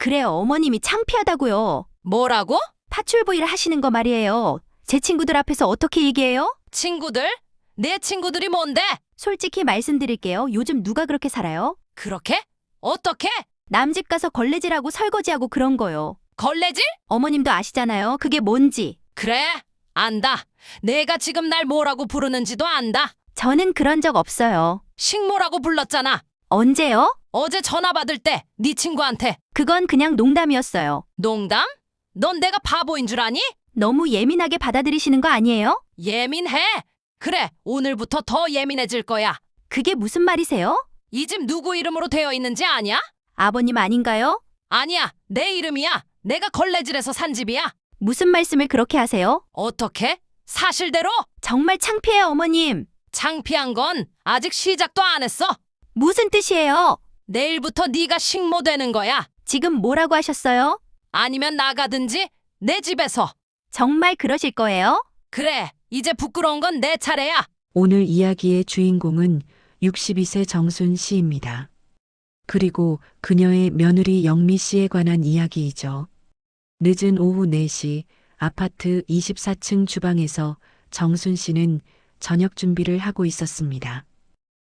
그래요, 어머님이 창피하다고요. 뭐라고? 파출부 일 하시는 거 말이에요. 제 친구들 앞에서 어떻게 얘기해요? 친구들? 내 친구들이 뭔데? 솔직히 말씀드릴게요. 요즘 누가 그렇게 살아요? 그렇게? 어떻게? 남 집 가서 걸레질하고 설거지하고 그런 거요. 걸레질? 어머님도 아시잖아요. 그게 뭔지. 그래, 안다. 내가 지금 날 뭐라고 부르는지도 안다. 저는 그런 적 없어요. 식모라고 불렀잖아. 언제요? 어제 전화 받을 때 네 친구한테. 그건 그냥 농담이었어요. 농담? 넌 내가 바보인 줄 아니? 너무 예민하게 받아들이시는 거 아니에요? 예민해. 그래, 오늘부터 더 예민해질 거야. 그게 무슨 말이세요? 이 집 누구 이름으로 되어 있는지 아냐? 아버님 아닌가요? 아니야, 내 이름이야. 내가 걸레질해서 산 집이야. 무슨 말씀을 그렇게 하세요? 어떻게? 사실대로? 정말 창피해요, 어머님. 창피한 건 아직 시작도 안 했어. 무슨 뜻이에요? 내일부터 네가 식모 되는 거야. 지금 뭐라고 하셨어요? 아니면 나가든지 내 집에서. 정말 그러실 거예요? 그래, 이제 부끄러운 건 내 차례야. 오늘 이야기의 주인공은 62세 정순 씨입니다. 그리고 그녀의 며느리 영미 씨에 관한 이야기이죠. 늦은 오후 4시 아파트 24층 주방에서 정순 씨는 저녁 준비를 하고 있었습니다.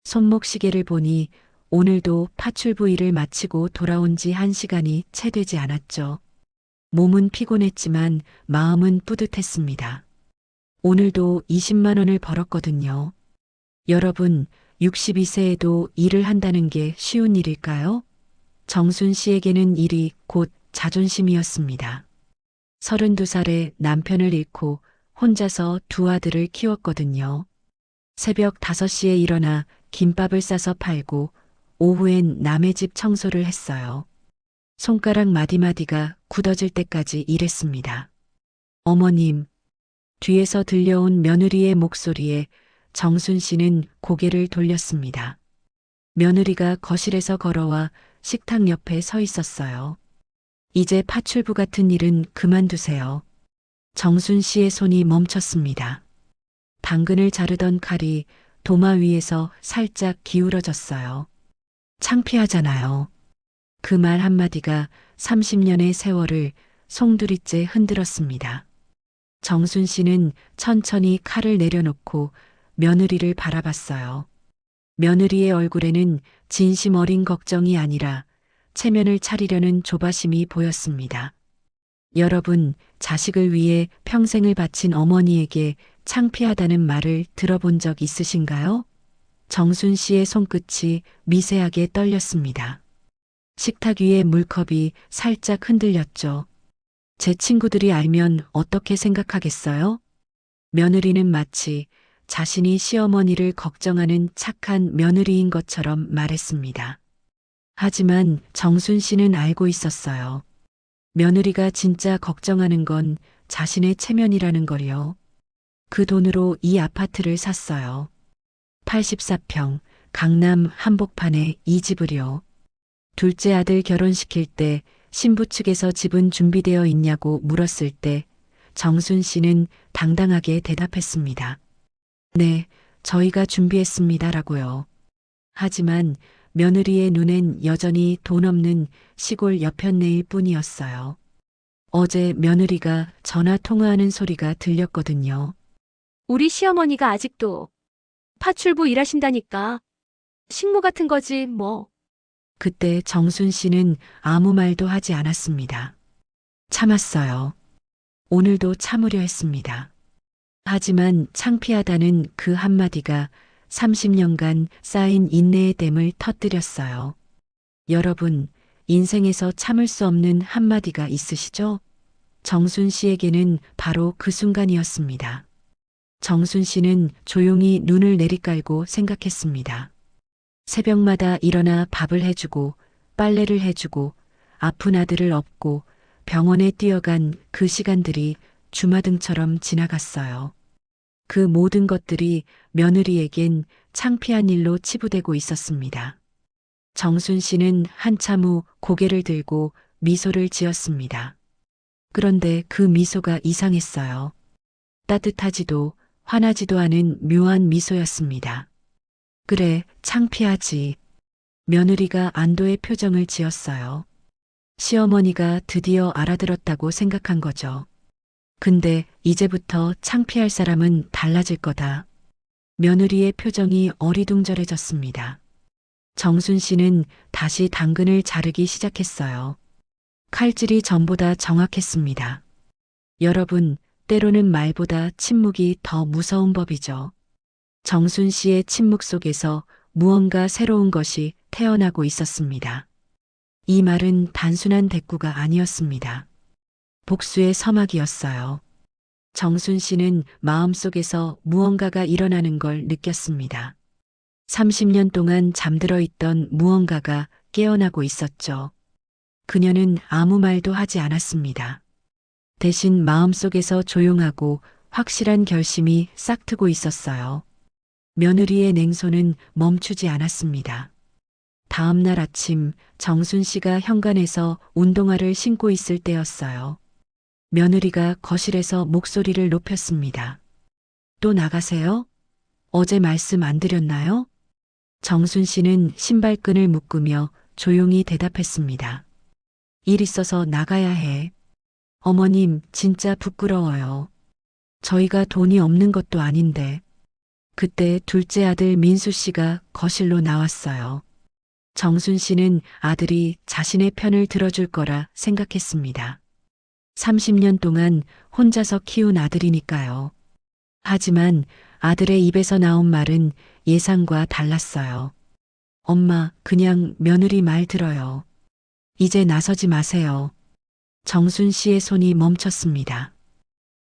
손목 시계를 보니 오늘도 파출부 일을 마치고 돌아온 지 1시간이 채 되지 않았죠. 몸은 피곤했지만 마음은 뿌듯했습니다. 오늘도 20만 원을 벌었거든요. 여러분, 62세에도 일을 한다는 게 쉬운 일일까요? 정순 씨에게는 일이 곧 자존심이었습니다. 32살에 남편을 잃고 혼자서 두 아들을 키웠거든요. 새벽 5시에 일어나 김밥을 싸서 팔고 오후엔 남의 집 청소를 했어요. 손가락 마디마디가 굳어질 때까지 일했습니다. 어머님, 뒤에서 들려온 며느리의 목소리에 정순 씨는 고개를 돌렸습니다. 며느리가 거실에서 걸어와 식탁 옆에 서 있었어요. 이제 파출부 같은 일은 그만두세요. 정순 씨의 손이 멈췄습니다. 당근을 자르던 칼이 도마 위에서 살짝 기울어졌어요. 창피하잖아요. 그 말 한마디가 30년의 세월을 송두리째 흔들었습니다. 정순 씨는 천천히 칼을 내려놓고 며느리를 바라봤어요. 며느리의 얼굴에는 진심 어린 걱정이 아니라 체면을 차리려는 조바심이 보였습니다. 여러분, 자식을 위해 평생을 바친 어머니에게 창피하다는 말을 들어본 적 있으신가요? 정순 씨의 손끝이 미세하게 떨렸습니다. 식탁 위의 물컵이 살짝 흔들렸죠. 제 친구들이 알면 어떻게 생각하겠어요? 며느리는 마치 자신이 시어머니를 걱정하는 착한 며느리인 것처럼 말했습니다. 하지만 정순 씨는 알고 있었어요. 며느리가 진짜 걱정하는 건 자신의 체면이라는 걸요. 그 돈으로 이 아파트를 샀어요. 84평 강남 한복판에 이 집을요. 둘째 아들 결혼시킬 때 신부 측에서 집은 준비되어 있냐고 물었을 때 정순 씨는 당당하게 대답했습니다. 네, 저희가 준비했습니다라고요. 하지만 며느리의 눈엔 여전히 돈 없는 시골 여편네일 뿐이었어요. 어제 며느리가 전화 통화하는 소리가 들렸거든요. 우리 시어머니가 아직도 파출부 일하신다니까. 식모 같은 거지, 뭐. 그때 정순 씨는 아무 말도 하지 않았습니다. 참았어요. 오늘도 참으려 했습니다. 하지만 창피하다는 그 한마디가 30년간 쌓인 인내의 댐을 터뜨렸어요. 여러분, 인생에서 참을 수 없는 한마디가 있으시죠? 정순 씨에게는 바로 그 순간이었습니다. 정순 씨는 조용히 눈을 내리깔고 생각했습니다. 새벽마다 일어나 밥을 해주고 빨래를 해주고 아픈 아들을 업고 병원에 뛰어간 그 시간들이 주마등처럼 지나갔어요. 그 모든 것들이 며느리에겐 창피한 일로 치부되고 있었습니다. 정순 씨는 한참 후 고개를 들고 미소를 지었습니다. 그런데 그 미소가 이상했어요. 따뜻하지도 화나지도 않은 묘한 미소였습니다. 그래, 창피하지. 며느리가 안도의 표정을 지었어요. 시어머니가 드디어 알아들었다고 생각한 거죠. 근데 이제부터 창피할 사람은 달라질 거다. 며느리의 표정이 어리둥절해졌습니다. 정순 씨는 다시 당근을 자르기 시작했어요. 칼질이 전보다 정확했습니다. 여러분, 때로는 말보다 침묵이 더 무서운 법이죠. 정순 씨의 침묵 속에서 무언가 새로운 것이 태어나고 있었습니다. 이 말은 단순한 대꾸가 아니었습니다. 복수의 서막이었어요. 정순 씨는 마음속에서 무언가가 일어나는 걸 느꼈습니다. 30년 동안 잠들어 있던 무언가가 깨어나고 있었죠. 그녀는 아무 말도 하지 않았습니다. 대신 마음속에서 조용하고 확실한 결심이 싹트고 있었어요. 며느리의 냉소는 멈추지 않았습니다. 다음 날 아침 정순 씨가 현관에서 운동화를 신고 있을 때였어요. 며느리가 거실에서 목소리를 높였습니다. 또 나가세요? 어제 말씀 안 드렸나요? 정순 씨는 신발끈을 묶으며 조용히 대답했습니다. 일 있어서 나가야 해. 어머님, 진짜 부끄러워요. 저희가 돈이 없는 것도 아닌데. 그때 둘째 아들 민수 씨가 거실로 나왔어요. 정순 씨는 아들이 자신의 편을 들어줄 거라 생각했습니다. 30년 동안 혼자서 키운 아들이니까요. 하지만 아들의 입에서 나온 말은 예상과 달랐어요. 엄마, 그냥 며느리 말 들어요. 이제 나서지 마세요. 정순 씨의 손이 멈췄습니다.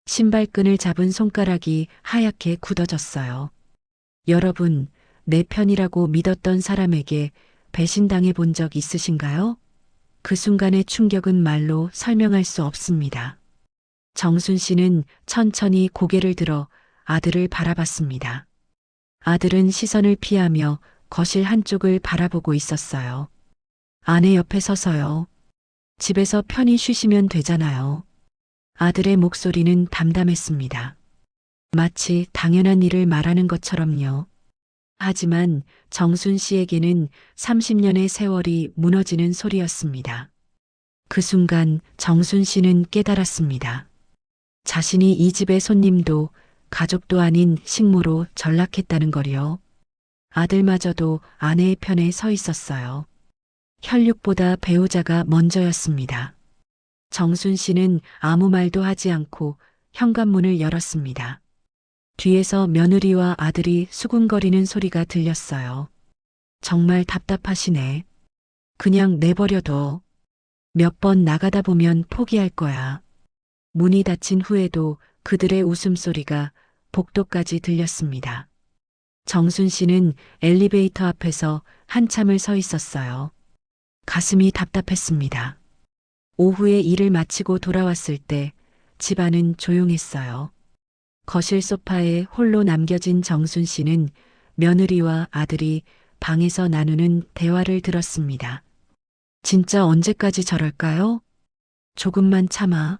신발끈을 잡은 손가락이 하얗게 굳어졌어요. 여러분, 내 편이라고 믿었던 사람에게 배신당해 본 적 있으신가요? 그 순간의 충격은 말로 설명할 수 없습니다. 정순 씨는 천천히 고개를 들어 아들을 바라봤습니다. 아들은 시선을 피하며 거실 한쪽을 바라보고 있었어요. 아내 옆에 서서요. 집에서 편히 쉬시면 되잖아요. 아들의 목소리는 담담했습니다. 마치 당연한 일을 말하는 것처럼요. 하지만 정순 씨에게는 30년의 세월이 무너지는 소리였습니다. 그 순간 정순 씨는 깨달았습니다. 자신이 이 집의 손님도 가족도 아닌 식모로 전락했다는 걸요. 아들마저도 아내의 편에 서 있었어요. 혈육보다 배우자가 먼저였습니다. 정순 씨는 아무 말도 하지 않고 현관문을 열었습니다. 뒤에서 며느리와 아들이 수군거리는 소리가 들렸어요. 정말 답답하시네. 그냥 내버려둬. 몇 번 나가다 보면 포기할 거야. 문이 닫힌 후에도 그들의 웃음소리가 복도까지 들렸습니다. 정순 씨는 엘리베이터 앞에서 한참을 서 있었어요. 가슴이 답답했습니다. 오후에 일을 마치고 돌아왔을 때 집안은 조용했어요. 거실 소파에 홀로 남겨진 정순 씨는 며느리와 아들이 방에서 나누는 대화를 들었습니다. 진짜 언제까지 저럴까요? 조금만 참아.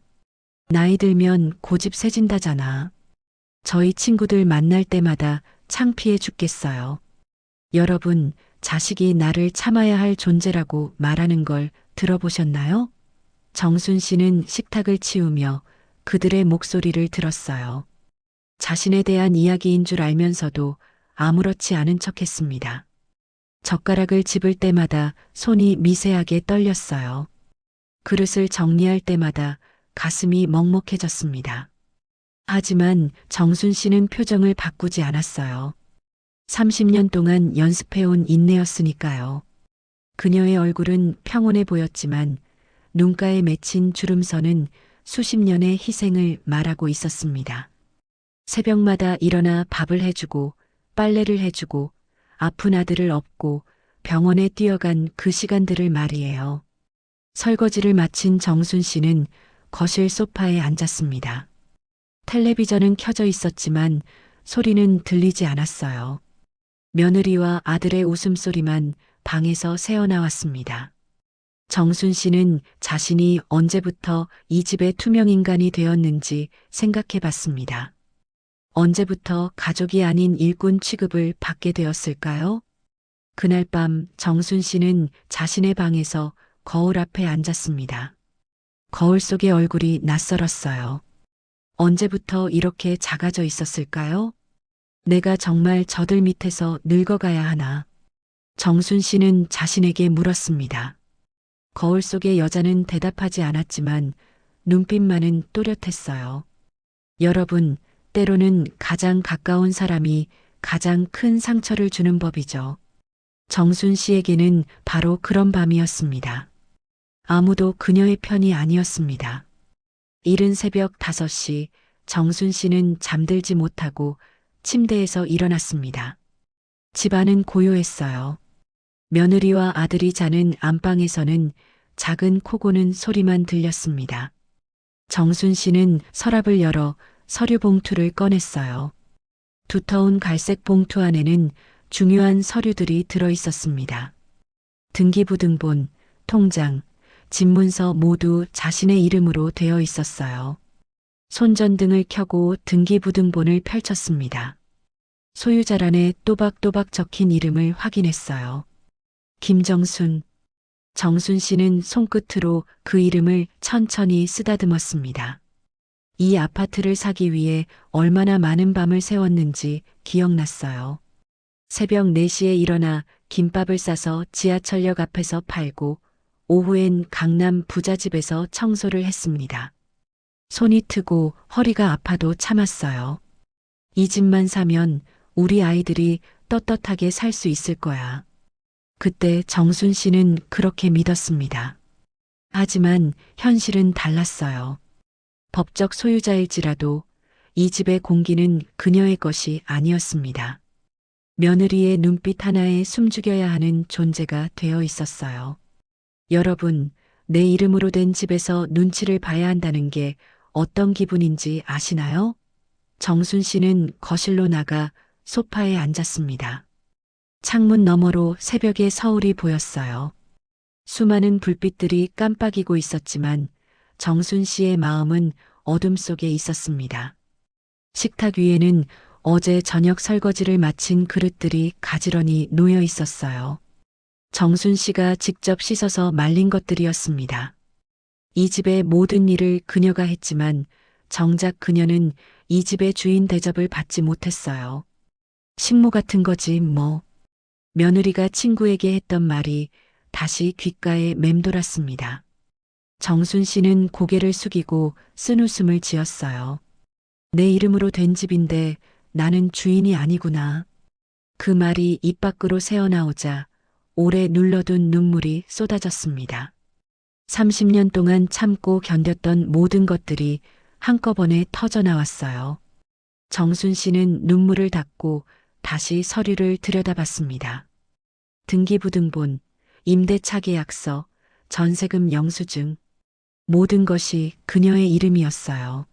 나이 들면 고집 세진다잖아. 저희 친구들 만날 때마다 창피해 죽겠어요. 여러분, 자식이 나를 참아야 할 존재라고 말하는 걸 들어보셨나요? 정순 씨는 식탁을 치우며 그들의 목소리를 들었어요. 자신에 대한 이야기인 줄 알면서도 아무렇지 않은 척했습니다. 젓가락을 집을 때마다 손이 미세하게 떨렸어요. 그릇을 정리할 때마다 가슴이 먹먹해졌습니다. 하지만 정순 씨는 표정을 바꾸지 않았어요. 30년 동안 연습해온 인내였으니까요. 그녀의 얼굴은 평온해 보였지만 눈가에 맺힌 주름선은 수십 년의 희생을 말하고 있었습니다. 새벽마다 일어나 밥을 해주고 빨래를 해주고 아픈 아들을 업고 병원에 뛰어간 그 시간들을 말이에요. 설거지를 마친 정순 씨는 거실 소파에 앉았습니다. 텔레비전은 켜져 있었지만 소리는 들리지 않았어요. 며느리와 아들의 웃음소리만 방에서 새어나왔습니다. 정순 씨는 자신이 언제부터 이 집의 투명인간이 되었는지 생각해 봤습니다. 언제부터 가족이 아닌 일꾼 취급을 받게 되었을까요? 그날 밤 정순 씨는 자신의 방에서 거울 앞에 앉았습니다. 거울 속의 얼굴이 낯설었어요. 언제부터 이렇게 작아져 있었을까요? 내가 정말 저들 밑에서 늙어가야 하나? 정순 씨는 자신에게 물었습니다. 거울 속의 여자는 대답하지 않았지만 눈빛만은 또렷했어요. 여러분, 때로는 가장 가까운 사람이 가장 큰 상처를 주는 법이죠. 정순 씨에게는 바로 그런 밤이었습니다. 아무도 그녀의 편이 아니었습니다. 이른 새벽 5시, 정순 씨는 잠들지 못하고 침대에서 일어났습니다. 집안은 고요했어요. 며느리와 아들이 자는 안방에서는 작은 코 고는 소리만 들렸습니다. 정순 씨는 서랍을 열어 서류 봉투를 꺼냈어요. 두터운 갈색 봉투 안에는 중요한 서류들이 들어 있었습니다. 등기부등본, 통장, 집문서 모두 자신의 이름으로 되어 있었어요. 손전등을 켜고 등기부등본을 펼쳤습니다. 소유자란에 또박또박 적힌 이름을 확인했어요. 김정순. 정순 씨는 손끝으로 그 이름을 천천히 쓰다듬었습니다. 이 아파트를 사기 위해 얼마나 많은 밤을 새웠는지 기억났어요. 새벽 4시에 일어나 김밥을 싸서 지하철역 앞에서 팔고 오후엔 강남 부잣집에서 청소를 했습니다. 손이 트고 허리가 아파도 참았어요. 이 집만 사면 우리 아이들이 떳떳하게 살 수 있을 거야. 그때 정순 씨는 그렇게 믿었습니다. 하지만 현실은 달랐어요. 법적 소유자일지라도 이 집의 공기는 그녀의 것이 아니었습니다. 며느리의 눈빛 하나에 숨죽여야 하는 존재가 되어 있었어요. 여러분, 내 이름으로 된 집에서 눈치를 봐야 한다는 게 어떤 기분인지 아시나요? 정순 씨는 거실로 나가 소파에 앉았습니다. 창문 너머로 새벽의 서울이 보였어요. 수많은 불빛들이 깜빡이고 있었지만 정순 씨의 마음은 어둠 속에 있었습니다. 식탁 위에는 어제 저녁 설거지를 마친 그릇들이 가지런히 놓여 있었어요. 정순 씨가 직접 씻어서 말린 것들이었습니다. 이 집의 모든 일을 그녀가 했지만 정작 그녀는 이 집의 주인 대접을 받지 못했어요. 식모 같은 거지 뭐. 며느리가 친구에게 했던 말이 다시 귓가에 맴돌았습니다. 정순 씨는 고개를 숙이고 쓴웃음을 지었어요. 내 이름으로 된 집인데 나는 주인이 아니구나. 그 말이 입 밖으로 새어나오자 오래 눌러둔 눈물이 쏟아졌습니다. 30년 동안 참고 견뎠던 모든 것들이 한꺼번에 터져나왔어요. 정순 씨는 눈물을 닦고 다시 서류를 들여다봤습니다. 등기부등본, 임대차 계약서, 전세금 영수증, 모든 것이 그녀의 이름이었어요.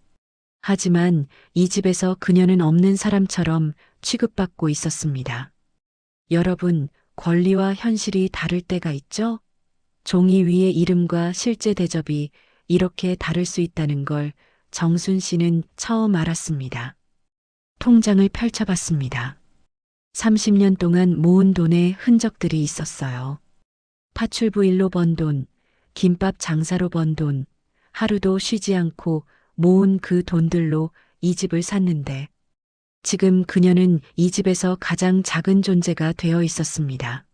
하지만 이 집에서 그녀는 없는 사람처럼 취급받고 있었습니다. 여러분, 권리와 현실이 다를 때가 있죠? 종이 위의 이름과 실제 대접이 이렇게 다를 수 있다는 걸 정순 씨는 처음 알았습니다. 통장을 펼쳐봤습니다. 30년 동안 모은 돈의 흔적들이 있었어요. 파출부 일로 번 돈, 김밥 장사로 번 돈, 하루도 쉬지 않고 모은 그 돈들로 이 집을 샀는데 지금 그녀는 이 집에서 가장 작은 존재가 되어 있었습니다.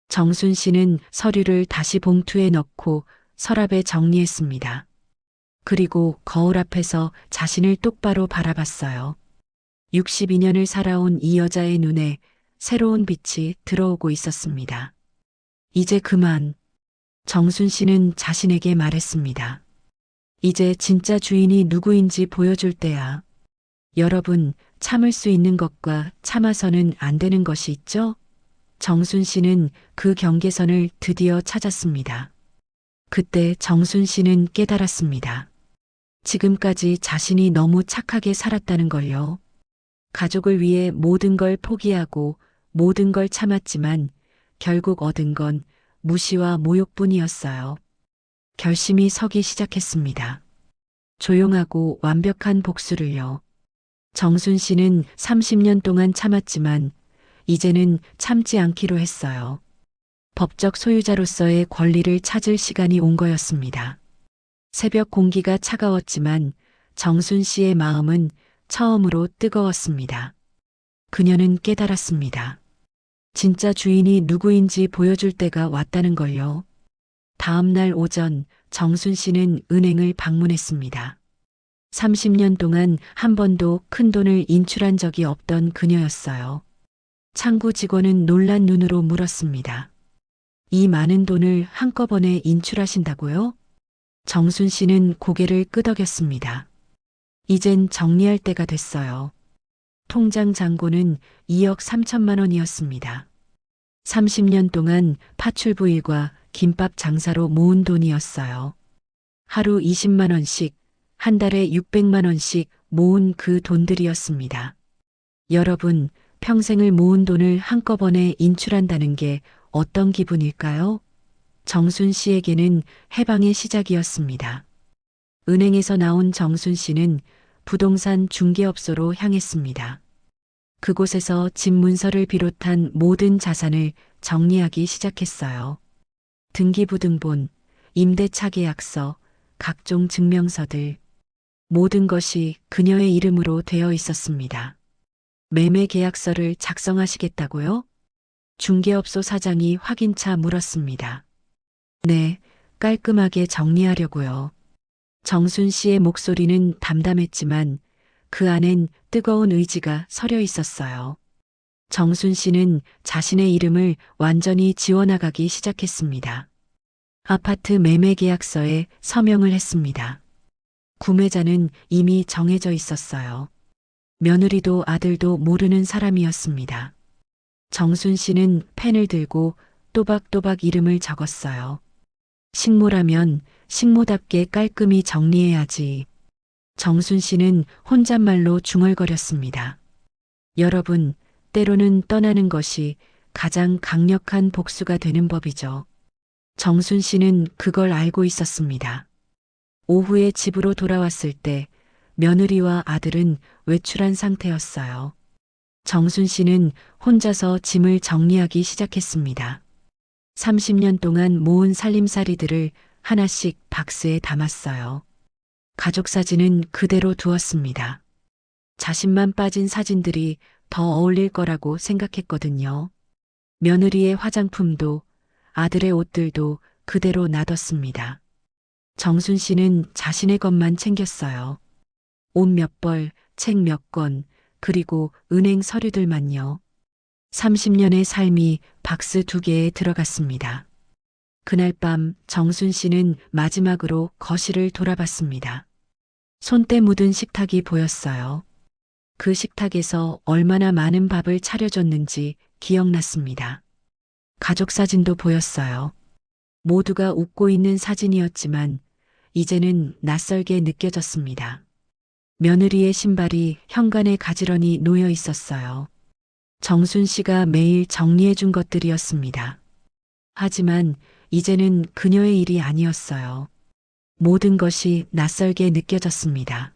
정순 씨는 서류를 다시 봉투에 넣고 서랍에 정리했습니다. 그리고 거울 앞에서 자신을 똑바로 바라봤어요. 62년을 살아온 이 여자의 눈에 새로운 빛이 들어오고 있었습니다. 이제 그만. 정순 씨는 자신에게 말했습니다. 이제 진짜 주인이 누구인지 보여줄 때야. 여러분, 참을 수 있는 것과 참아서는 안 되는 것이 있죠? 정순 씨는 그 경계선을 드디어 찾았습니다. 그때 정순 씨는 깨달았습니다. 지금까지 자신이 너무 착하게 살았다는 걸요. 가족을 위해 모든 걸 포기하고 모든 걸 참았지만 결국 얻은 건 무시와 모욕뿐이었어요. 결심이 서기 시작했습니다. 조용하고 완벽한 복수를요. 정순 씨는 30년 동안 참았지만 이제는 참지 않기로 했어요. 법적 소유자로서의 권리를 찾을 시간이 온 거였습니다. 새벽 공기가 차가웠지만 정순 씨의 마음은 처음으로 뜨거웠습니다. 그녀는 깨달았습니다. 진짜 주인이 누구인지 보여줄 때가 왔다는 걸요. 다음 날 오전 정순 씨는 은행을 방문했습니다. 30년 동안 한 번도 큰 돈을 인출한 적이 없던 그녀였어요. 창구 직원은 놀란 눈으로 물었습니다. 이 많은 돈을 한꺼번에 인출하신다고요? 정순 씨는 고개를 끄덕였습니다. 이젠 정리할 때가 됐어요. 통장 잔고는 2억 3천만 원이었습니다. 30년 동안 파출부 일과 김밥 장사로 모은 돈이었어요. 하루 20만 원씩, 한 달에 600만 원씩 모은 그 돈들이었습니다. 여러분, 평생을 모은 돈을 한꺼번에 인출한다는 게 어떤 기분일까요? 정순 씨에게는 해방의 시작이었습니다. 은행에서 나온 정순 씨는 부동산 중개업소로 향했습니다. 그곳에서 집 문서를 비롯한 모든 자산을 정리하기 시작했어요. 등기부등본, 임대차 계약서, 각종 증명서들, 모든 것이 그녀의 이름으로 되어 있었습니다. 매매 계약서를 작성하시겠다고요? 중개업소 사장이 확인차 물었습니다. 네, 깔끔하게 정리하려고요. 정순 씨의 목소리는 담담했지만 그 안엔 뜨거운 의지가 서려 있었어요. 정순 씨는 자신의 이름을 완전히 지워나가기 시작했습니다. 아파트 매매 계약서에 서명을 했습니다. 구매자는 이미 정해져 있었어요. 며느리도 아들도 모르는 사람이었습니다. 정순 씨는 펜을 들고 또박또박 이름을 적었어요. 식모라면 식모답게 깔끔히 정리해야지. 정순 씨는 혼잣말로 중얼거렸습니다. 여러분, 때로는 떠나는 것이 가장 강력한 복수가 되는 법이죠. 정순 씨는 그걸 알고 있었습니다. 오후에 집으로 돌아왔을 때 며느리와 아들은 외출한 상태였어요. 정순 씨는 혼자서 짐을 정리하기 시작했습니다. 30년 동안 모은 살림살이들을 하나씩 박스에 담았어요. 가족 사진은 그대로 두었습니다. 자신만 빠진 사진들이 더 어울릴 거라고 생각했거든요. 며느리의 화장품도 아들의 옷들도 그대로 놔뒀습니다. 정순 씨는 자신의 것만 챙겼어요. 옷 몇 벌, 책 몇 권, 그리고 은행 서류들만요. 30년의 삶이 박스 2개에 들어갔습니다. 그날 밤 정순 씨는 마지막으로 거실을 돌아봤습니다. 손때 묻은 식탁이 보였어요. 그 식탁에서 얼마나 많은 밥을 차려줬는지 기억났습니다. 가족 사진도 보였어요. 모두가 웃고 있는 사진이었지만 이제는 낯설게 느껴졌습니다. 며느리의 신발이 현관에 가지런히 놓여 있었어요. 정순 씨가 매일 정리해 준 것들이었습니다. 하지만 이제는 그녀의 일이 아니었어요. 모든 것이 낯설게 느껴졌습니다.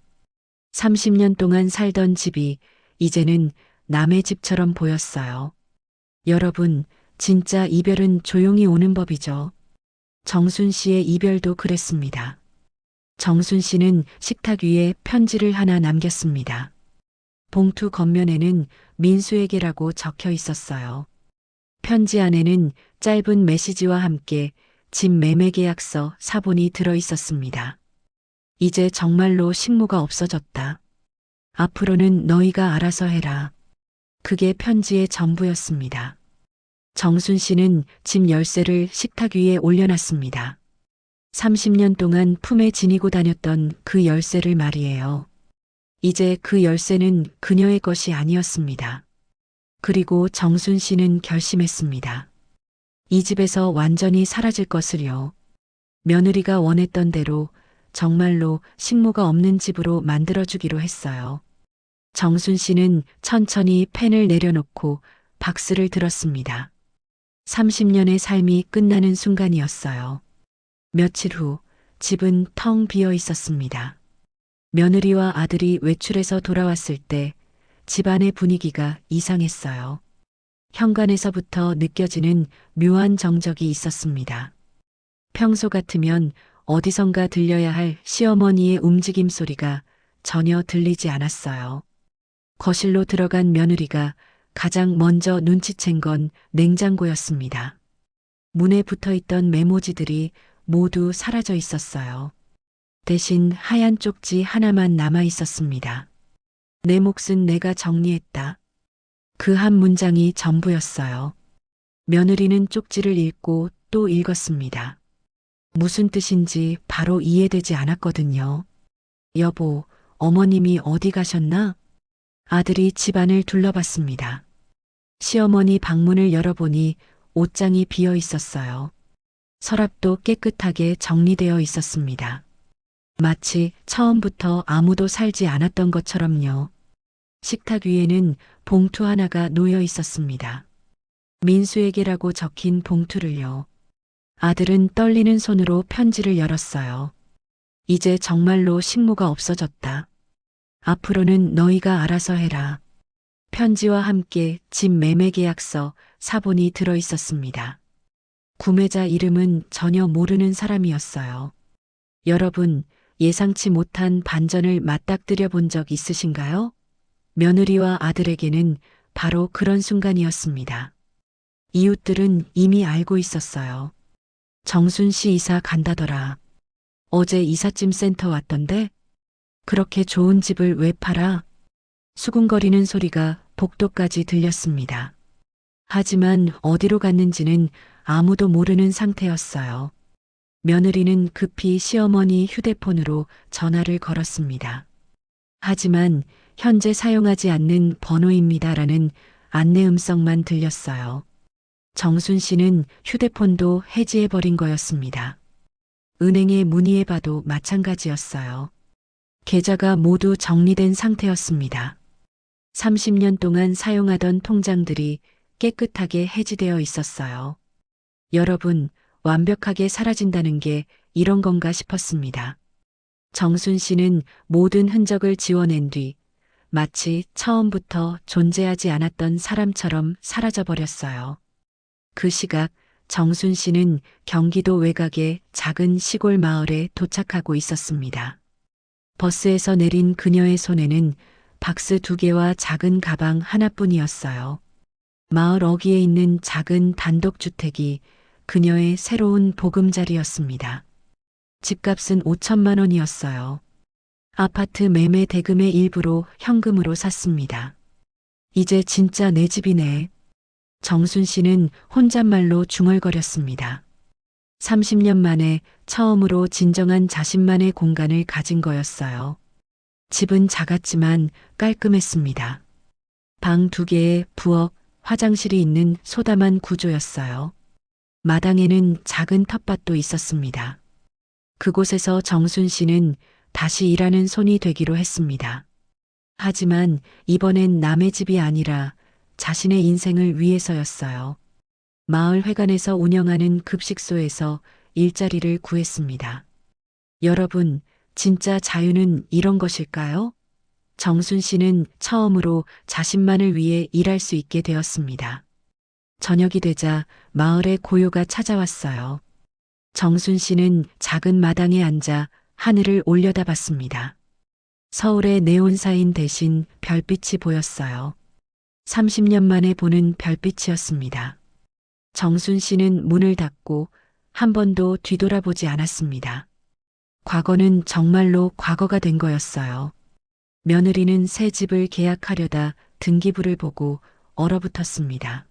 30년 동안 살던 집이 이제는 남의 집처럼 보였어요. 여러분, 진짜 이별은 조용히 오는 법이죠. 정순 씨의 이별도 그랬습니다. 정순 씨는 식탁 위에 편지를 하나 남겼습니다. 봉투 겉면에는 민수에게라고 적혀 있었어요. 편지 안에는 짧은 메시지와 함께 집 매매 계약서 사본이 들어 있었습니다. 이제 정말로 식모가 없어졌다. 앞으로는 너희가 알아서 해라. 그게 편지의 전부였습니다. 정순 씨는 집 열쇠를 식탁 위에 올려놨습니다. 30년 동안 품에 지니고 다녔던 그 열쇠를 말이에요. 이제 그 열쇠는 그녀의 것이 아니었습니다. 그리고 정순 씨는 결심했습니다. 이 집에서 완전히 사라질 것을요. 며느리가 원했던 대로 정말로 식모가 없는 집으로 만들어주기로 했어요. 정순 씨는 천천히 펜을 내려놓고 박스를 들었습니다. 30년의 삶이 끝나는 순간이었어요. 며칠 후 집은 텅 비어 있었습니다. 며느리와 아들이 외출해서 돌아왔을 때 집안의 분위기가 이상했어요. 현관에서부터 느껴지는 묘한 정적이 있었습니다. 평소 같으면 어디선가 들려야 할 시어머니의 움직임 소리가 전혀 들리지 않았어요. 거실로 들어간 며느리가 가장 먼저 눈치챈 건 냉장고였습니다. 문에 붙어 있던 메모지들이 모두 사라져 있었어요. 대신 하얀 쪽지 하나만 남아 있었습니다. 내 몫은 내가 정리했다. 그 한 문장이 전부였어요. 며느리는 쪽지를 읽고 또 읽었습니다. 무슨 뜻인지 바로 이해되지 않았거든요. 여보, 어머님이 어디 가셨나? 아들이 집안을 둘러봤습니다. 시어머니 방문을 열어보니 옷장이 비어 있었어요. 서랍도 깨끗하게 정리되어 있었습니다. 마치 처음부터 아무도 살지 않았던 것처럼요. 식탁 위에는 봉투 하나가 놓여 있었습니다. 민수에게라고 적힌 봉투를요. 아들은 떨리는 손으로 편지를 열었어요. 이제 정말로 식모가 없어졌다. 앞으로는 너희가 알아서 해라. 편지와 함께 집 매매 계약서, 사본이 들어 있었습니다. 구매자 이름은 전혀 모르는 사람이었어요. 여러분, 예상치 못한 반전을 맞닥뜨려 본 적 있으신가요? 며느리와 아들에게는 바로 그런 순간이었습니다. 이웃들은 이미 알고 있었어요. 정순 씨 이사 간다더라. 어제 이삿짐 센터 왔던데? 그렇게 좋은 집을 왜 팔아? 수군거리는 소리가 복도까지 들렸습니다. 하지만 어디로 갔는지는 아무도 모르는 상태였어요. 며느리는 급히 시어머니 휴대폰으로 전화를 걸었습니다. 하지만 현재 사용하지 않는 번호입니다라는 안내 음성만 들렸어요. 정순 씨는 휴대폰도 해지해버린 거였습니다. 은행에 문의해봐도 마찬가지였어요. 계좌가 모두 정리된 상태였습니다. 30년 동안 사용하던 통장들이 깨끗하게 해지되어 있었어요. 여러분, 완벽하게 사라진다는 게 이런 건가 싶었습니다. 정순 씨는 모든 흔적을 지워낸 뒤 마치 처음부터 존재하지 않았던 사람처럼 사라져버렸어요. 그 시각 정순 씨는 경기도 외곽의 작은 시골 마을에 도착하고 있었습니다. 버스에서 내린 그녀의 손에는 박스 2개와 작은 가방 하나뿐이었어요. 마을 어귀에 있는 작은 단독주택이 그녀의 새로운 보금자리였습니다. 집값은 5천만 원이었어요. 아파트 매매 대금의 일부로 현금으로 샀습니다. 이제 진짜 내 집이네. 정순 씨는 혼잣말로 중얼거렸습니다. 30년 만에 처음으로 진정한 자신만의 공간을 가진 거였어요. 집은 작았지만 깔끔했습니다. 방 2개에 부엌, 화장실이 있는 소담한 구조였어요. 마당에는 작은 텃밭도 있었습니다. 그곳에서 정순 씨는 다시 일하는 손이 되기로 했습니다. 하지만 이번엔 남의 집이 아니라 자신의 인생을 위해서였어요. 마을 회관에서 운영하는 급식소에서 일자리를 구했습니다. 여러분, 진짜 자유는 이런 것일까요? 정순 씨는 처음으로 자신만을 위해 일할 수 있게 되었습니다. 저녁이 되자 마을에 고요가 찾아왔어요. 정순 씨는 작은 마당에 앉아 하늘을 올려다봤습니다. 서울의 네온사인 대신 별빛이 보였어요. 30년 만에 보는 별빛이었습니다. 정순 씨는 문을 닫고 한 번도 뒤돌아보지 않았습니다. 과거는 정말로 과거가 된 거였어요. 며느리는 새 집을 계약하려다 등기부를 보고 얼어붙었습니다.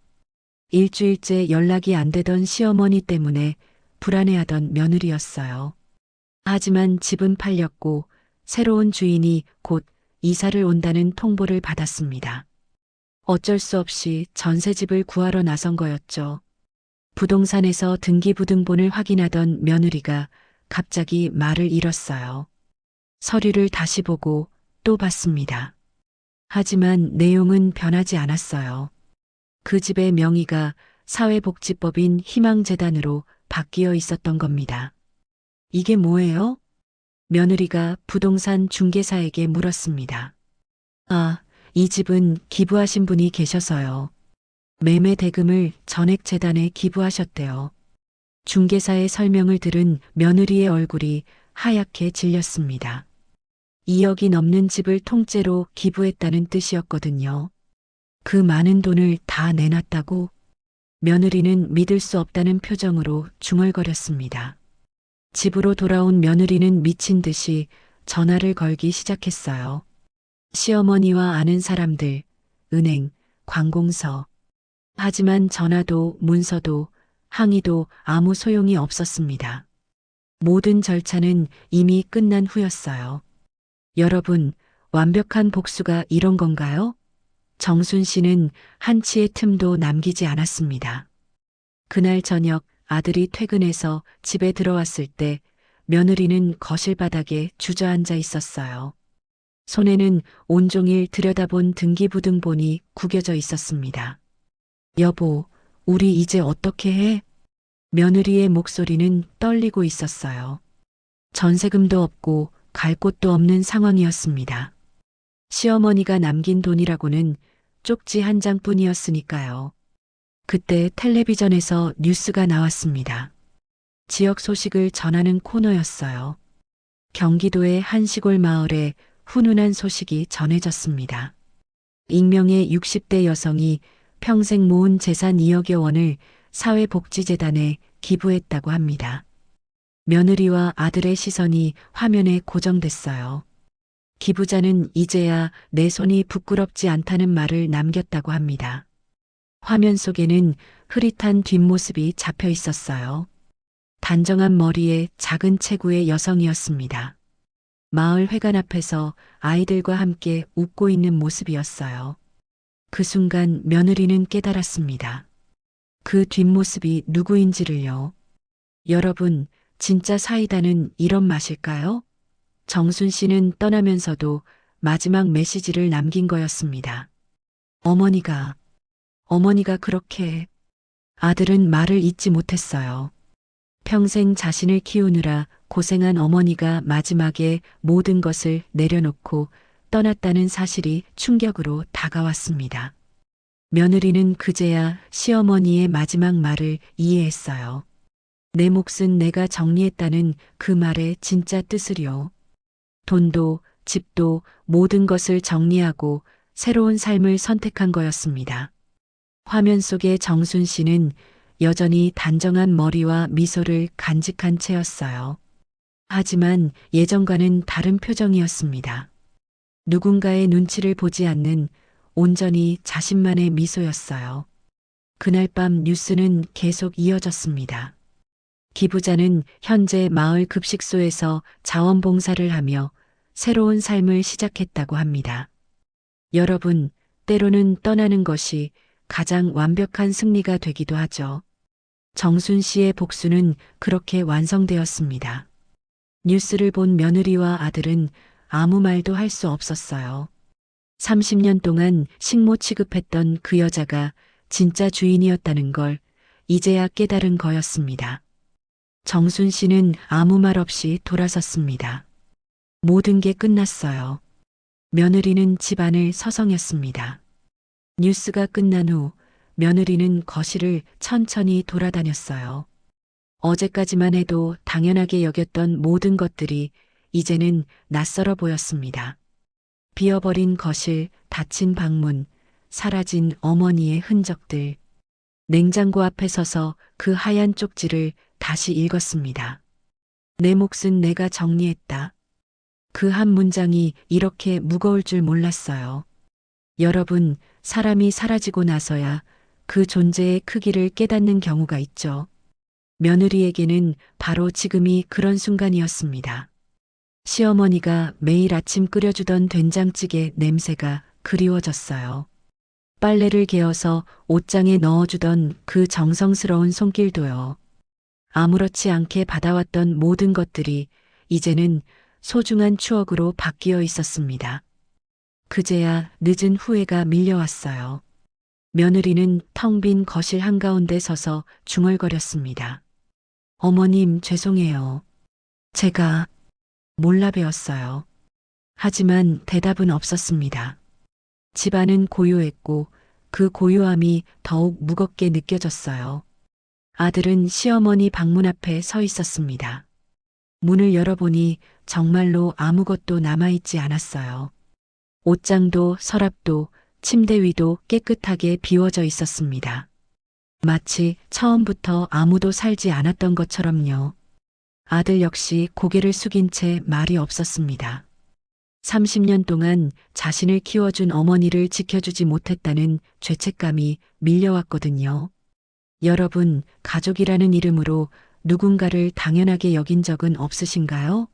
일주일째 연락이 안 되던 시어머니 때문에 불안해하던 며느리였어요. 하지만 집은 팔렸고 새로운 주인이 곧 이사를 온다는 통보를 받았습니다. 어쩔 수 없이 전세집을 구하러 나선 거였죠. 부동산에서 등기부등본을 확인하던 며느리가 갑자기 말을 잃었어요. 서류를 다시 보고 또 봤습니다. 하지만 내용은 변하지 않았어요. 그 집의 명의가 사회복지법인 희망재단으로 바뀌어 있었던 겁니다. 이게 뭐예요? 며느리가 부동산 중개사에게 물었습니다. 아, 이 집은 기부하신 분이 계셔서요. 매매 대금을 전액재단에 기부하셨대요. 중개사의 설명을 들은 며느리의 얼굴이 하얗게 질렸습니다. 2억이 넘는 집을 통째로 기부했다는 뜻이었거든요. 그 많은 돈을 다 내놨다고? 며느리는 믿을 수 없다는 표정으로 중얼거렸습니다. 집으로 돌아온 며느리는 미친 듯이 전화를 걸기 시작했어요. 시어머니와 아는 사람들, 은행, 관공서. 하지만 전화도 문서도 항의도 아무 소용이 없었습니다. 모든 절차는 이미 끝난 후였어요. 여러분, 완벽한 복수가 이런 건가요? 정순 씨는 한치의 틈도 남기지 않았습니다. 그날 저녁 아들이 퇴근해서 집에 들어왔을 때 며느리는 거실 바닥에 주저앉아 있었어요. 손에는 온종일 들여다본 등기부등본이 구겨져 있었습니다. 여보, 우리 이제 어떻게 해? 며느리의 목소리는 떨리고 있었어요. 전세금도 없고 갈 곳도 없는 상황이었습니다. 시어머니가 남긴 돈이라고는 쪽지 한 장뿐이었으니까요. 그때 텔레비전에서 뉴스가 나왔습니다. 지역 소식을 전하는 코너였어요. 경기도의 한 시골 마을에 훈훈한 소식이 전해졌습니다. 익명의 60대 여성이 평생 모은 재산 2억여 원을 사회복지재단에 기부했다고 합니다. 며느리와 아들의 시선이 화면에 고정됐어요. 기부자는 이제야 내 손이 부끄럽지 않다는 말을 남겼다고 합니다. 화면 속에는 흐릿한 뒷모습이 잡혀 있었어요. 단정한 머리에 작은 체구의 여성이었습니다. 마을 회관 앞에서 아이들과 함께 웃고 있는 모습이었어요. 그 순간 며느리는 깨달았습니다. 그 뒷모습이 누구인지를요. 여러분, 진짜 사이다는 이런 맛일까요? 정순 씨는 떠나면서도 마지막 메시지를 남긴 거였습니다. 어머니가 그렇게. 아들은 말을 잇지 못했어요. 평생 자신을 키우느라 고생한 어머니가 마지막에 모든 것을 내려놓고 떠났다는 사실이 충격으로 다가왔습니다. 며느리는 그제야 시어머니의 마지막 말을 이해했어요. 내 몫은 내가 정리했다는 그 말의 진짜 뜻을요. 돈도 집도 모든 것을 정리하고 새로운 삶을 선택한 거였습니다. 화면 속의 정순 씨는 여전히 단정한 머리와 미소를 간직한 채였어요. 하지만 예전과는 다른 표정이었습니다. 누군가의 눈치를 보지 않는 온전히 자신만의 미소였어요. 그날 밤 뉴스는 계속 이어졌습니다. 기부자는 현재 마을 급식소에서 자원봉사를 하며 새로운 삶을 시작했다고 합니다. 여러분, 때로는 떠나는 것이 가장 완벽한 승리가 되기도 하죠. 정순 씨의 복수는 그렇게 완성되었습니다. 뉴스를 본 며느리와 아들은 아무 말도 할 수 없었어요. 30년 동안 식모 취급했던 그 여자가 진짜 주인이었다는 걸 이제야 깨달은 거였습니다. 정순 씨는 아무 말 없이 돌아섰습니다. 모든 게 끝났어요. 며느리는 집안을 서성였습니다. 뉴스가 끝난 후 며느리는 거실을 천천히 돌아다녔어요. 어제까지만 해도 당연하게 여겼던 모든 것들이 이제는 낯설어 보였습니다. 비어버린 거실, 닫힌 방문, 사라진 어머니의 흔적들. 냉장고 앞에 서서 그 하얀 쪽지를 다시 읽었습니다. 내 몫은 내가 정리했다. 그 한 문장이 이렇게 무거울 줄 몰랐어요. 여러분, 사람이 사라지고 나서야 그 존재의 크기를 깨닫는 경우가 있죠. 며느리에게는 바로 지금이 그런 순간이었습니다. 시어머니가 매일 아침 끓여주던 된장찌개 냄새가 그리워졌어요. 빨래를 개어서 옷장에 넣어주던 그 정성스러운 손길도요. 아무렇지 않게 받아왔던 모든 것들이 이제는 소중한 추억으로 바뀌어 있었습니다. 그제야 늦은 후회가 밀려왔어요. 며느리는 텅 빈 거실 한가운데 서서 중얼거렸습니다. 어머님, 죄송해요. 제가 몰라 배웠어요. 하지만 대답은 없었습니다. 집안은 고요했고 그 고요함이 더욱 무겁게 느껴졌어요. 아들은 시어머니 방문 앞에 서 있었습니다. 문을 열어보니 정말로 아무것도 남아있지 않았어요. 옷장도 서랍도 침대 위도 깨끗하게 비워져 있었습니다. 마치 처음부터 아무도 살지 않았던 것처럼요. 아들 역시 고개를 숙인 채 말이 없었습니다. 30년 동안 자신을 키워준 어머니를 지켜주지 못했다는 죄책감이 밀려왔거든요. 여러분, 가족이라는 이름으로 누군가를 당연하게 여긴 적은 없으신가요?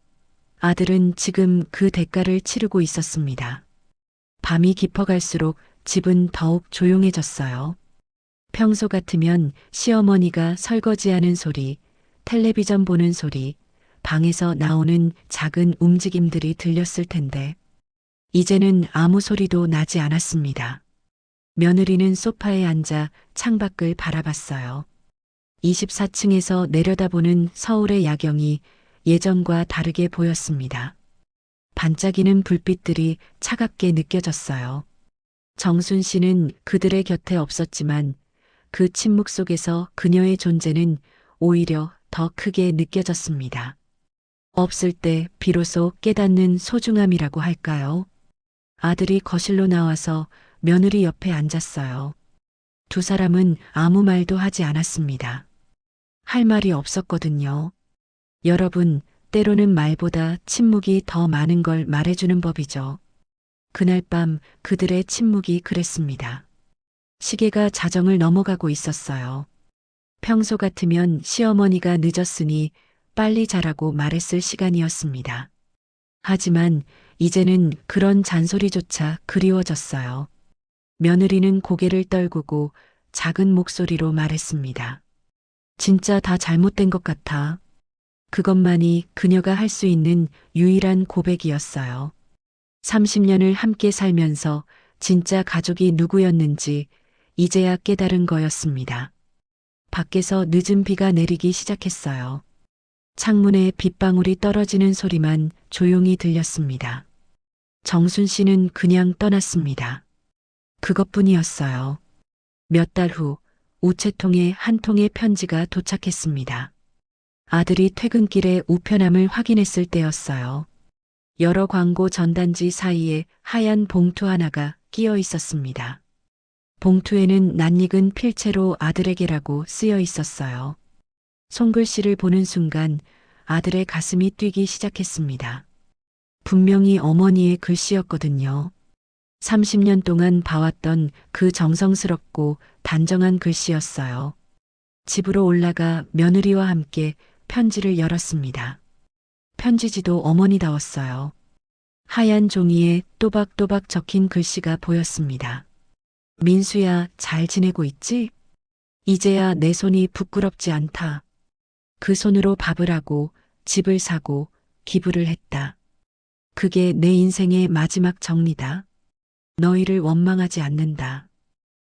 아들은 지금 그 대가를 치르고 있었습니다. 밤이 깊어갈수록 집은 더욱 조용해졌어요. 평소 같으면 시어머니가 설거지하는 소리, 텔레비전 보는 소리, 방에서 나오는 작은 움직임들이 들렸을 텐데, 이제는 아무 소리도 나지 않았습니다. 며느리는 소파에 앉아 창밖을 바라봤어요. 24층에서 내려다보는 서울의 야경이 예전과 다르게 보였습니다. 반짝이는 불빛들이 차갑게 느껴졌어요. 정순 씨는 그들의 곁에 없었지만 그 침묵 속에서 그녀의 존재는 오히려 더 크게 느껴졌습니다. 없을 때 비로소 깨닫는 소중함이라고 할까요? 아들이 거실로 나와서 며느리 옆에 앉았어요. 두 사람은 아무 말도 하지 않았습니다. 할 말이 없었거든요. 여러분, 때로는 말보다 침묵이 더 많은 걸 말해주는 법이죠. 그날 밤 그들의 침묵이 그랬습니다. 시계가 자정을 넘어가고 있었어요. 평소 같으면 시어머니가 늦었으니 빨리 자라고 말했을 시간이었습니다. 하지만 이제는 그런 잔소리조차 그리워졌어요. 며느리는 고개를 떨구고 작은 목소리로 말했습니다. 진짜 다 잘못된 것 같아. 그것만이 그녀가 할 수 있는 유일한 고백이었어요. 30년을 함께 살면서 진짜 가족이 누구였는지 이제야 깨달은 거였습니다. 밖에서 늦은 비가 내리기 시작했어요. 창문에 빗방울이 떨어지는 소리만 조용히 들렸습니다. 정순 씨는 그냥 떠났습니다. 그것뿐이었어요. 몇 달 후 우체통에 한 통의 편지가 도착했습니다. 아들이 퇴근길에 우편함을 확인했을 때였어요. 여러 광고 전단지 사이에 하얀 봉투 하나가 끼어 있었습니다. 봉투에는 낯익은 필체로 아들에게라고 쓰여 있었어요. 손글씨를 보는 순간 아들의 가슴이 뛰기 시작했습니다. 분명히 어머니의 글씨였거든요. 30년 동안 봐왔던 그 정성스럽고 단정한 글씨였어요. 집으로 올라가 며느리와 함께 편지를 열었습니다. 편지지도 어머니다웠어요. 하얀 종이에 또박또박 적힌 글씨가 보였습니다. 민수야, 잘 지내고 있지? 이제야 내 손이 부끄럽지 않다. 그 손으로 밥을 하고 집을 사고 기부를 했다. 그게 내 인생의 마지막 정리다. 너희를 원망하지 않는다.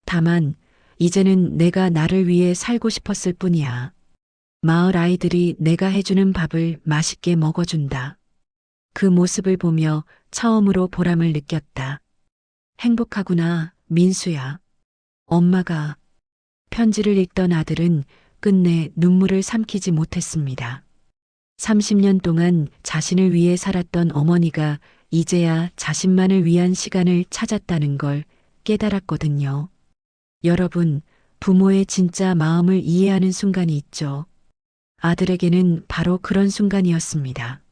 다만 이제는 내가 나를 위해 살고 싶었을 뿐이야. 마을 아이들이 내가 해주는 밥을 맛있게 먹어준다. 그 모습을 보며 처음으로 보람을 느꼈다. 행복하구나, 민수야. 엄마가. 편지를 읽던 아들은 끝내 눈물을 삼키지 못했습니다. 30년 동안 자신을 위해 살았던 어머니가 이제야 자신만을 위한 시간을 찾았다는 걸 깨달았거든요. 여러분, 부모의 진짜 마음을 이해하는 순간이 있죠. 아들에게는 바로 그런 순간이었습니다.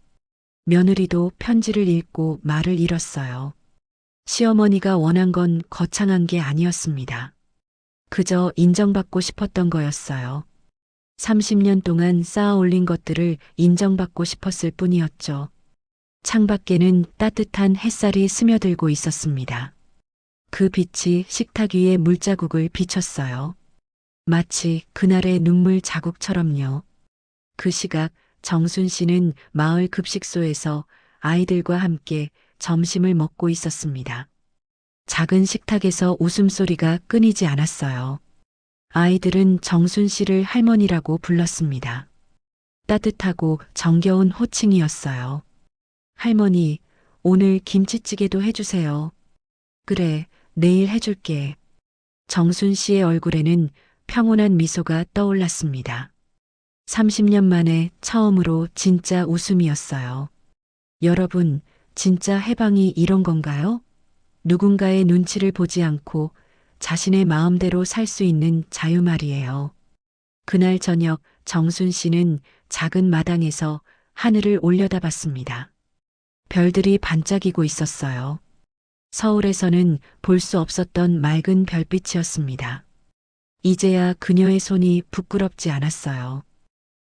며느리도 편지를 읽고 말을 잃었어요. 시어머니가 원한 건 거창한 게 아니었습니다. 그저 인정받고 싶었던 거였어요. 30년 동안 쌓아 올린 것들을 인정받고 싶었을 뿐이었죠. 창밖에는 따뜻한 햇살이 스며들고 있었습니다. 그 빛이 식탁 위에 물자국을 비쳤어요. 마치 그날의 눈물 자국처럼요. 그 시각 정순 씨는 마을 급식소에서 아이들과 함께 점심을 먹고 있었습니다. 작은 식탁에서 웃음소리가 끊이지 않았어요. 아이들은 정순 씨를 할머니라고 불렀습니다. 따뜻하고 정겨운 호칭이었어요. 할머니, 오늘 김치찌개도 해주세요. 그래, 내일 해줄게. 정순 씨의 얼굴에는 평온한 미소가 떠올랐습니다. 30년 만에 처음으로 진짜 웃음이었어요. 여러분, 진짜 해방이 이런 건가요? 누군가의 눈치를 보지 않고 자신의 마음대로 살 수 있는 자유 말이에요. 그날 저녁 정순 씨는 작은 마당에서 하늘을 올려다봤습니다. 별들이 반짝이고 있었어요. 서울에서는 볼 수 없었던 맑은 별빛이었습니다. 이제야 그녀의 손이 부끄럽지 않았어요.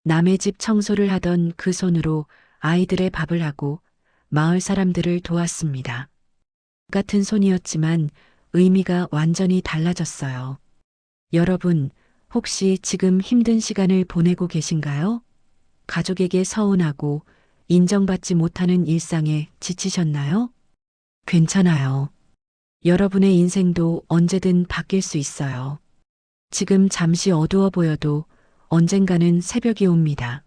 남의 집 청소를 하던 그 손으로 아이들의 밥을 하고 마을 사람들을 도왔습니다. 같은 손이었지만 의미가 완전히 달라졌어요. 여러분, 혹시 지금 힘든 시간을 보내고 계신가요? 가족에게 서운하고 인정받지 못하는 일상에 지치셨나요? 괜찮아요. 여러분의 인생도 언제든 바뀔 수 있어요. 지금 잠시 어두워 보여도 언젠가는 새벽이 옵니다.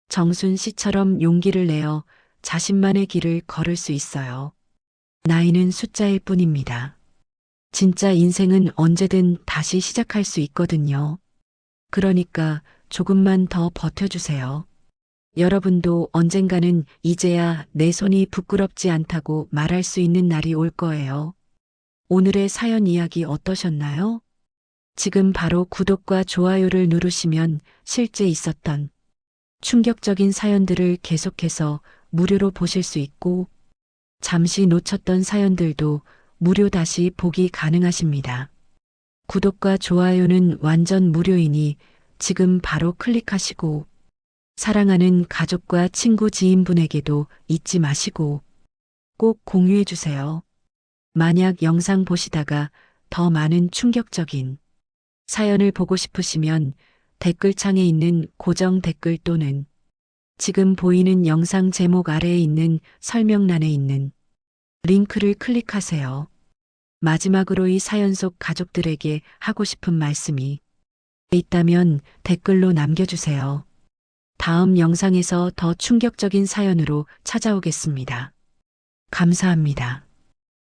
정순 씨처럼 용기를 내어 자신만의 길을 걸을 수 있어요. 나이는 숫자일 뿐입니다. 진짜 인생은 언제든 다시 시작할 수 있거든요. 그러니까 조금만 더 버텨주세요. 여러분도 언젠가는 이제야 내 손이 부끄럽지 않다고 말할 수 있는 날이 올 거예요. 오늘의 사연 이야기 어떠셨나요? 지금 바로 구독과 좋아요를 누르시면 실제 있었던 충격적인 사연들을 계속해서 무료로 보실 수 있고 잠시 놓쳤던 사연들도 무료 다시 보기 가능하십니다. 구독과 좋아요는 완전 무료이니 지금 바로 클릭하시고 사랑하는 가족과 친구 지인분에게도 잊지 마시고 꼭 공유해 주세요. 만약 영상 보시다가 더 많은 충격적인 사연을 보고 싶으시면 댓글창에 있는 고정 댓글 또는 지금 보이는 영상 제목 아래에 있는 설명란에 있는 링크를 클릭하세요. 마지막으로 이 사연 속 가족들에게 하고 싶은 말씀이 있다면 댓글로 남겨주세요. 다음 영상에서 더 충격적인 사연으로 찾아오겠습니다. 감사합니다.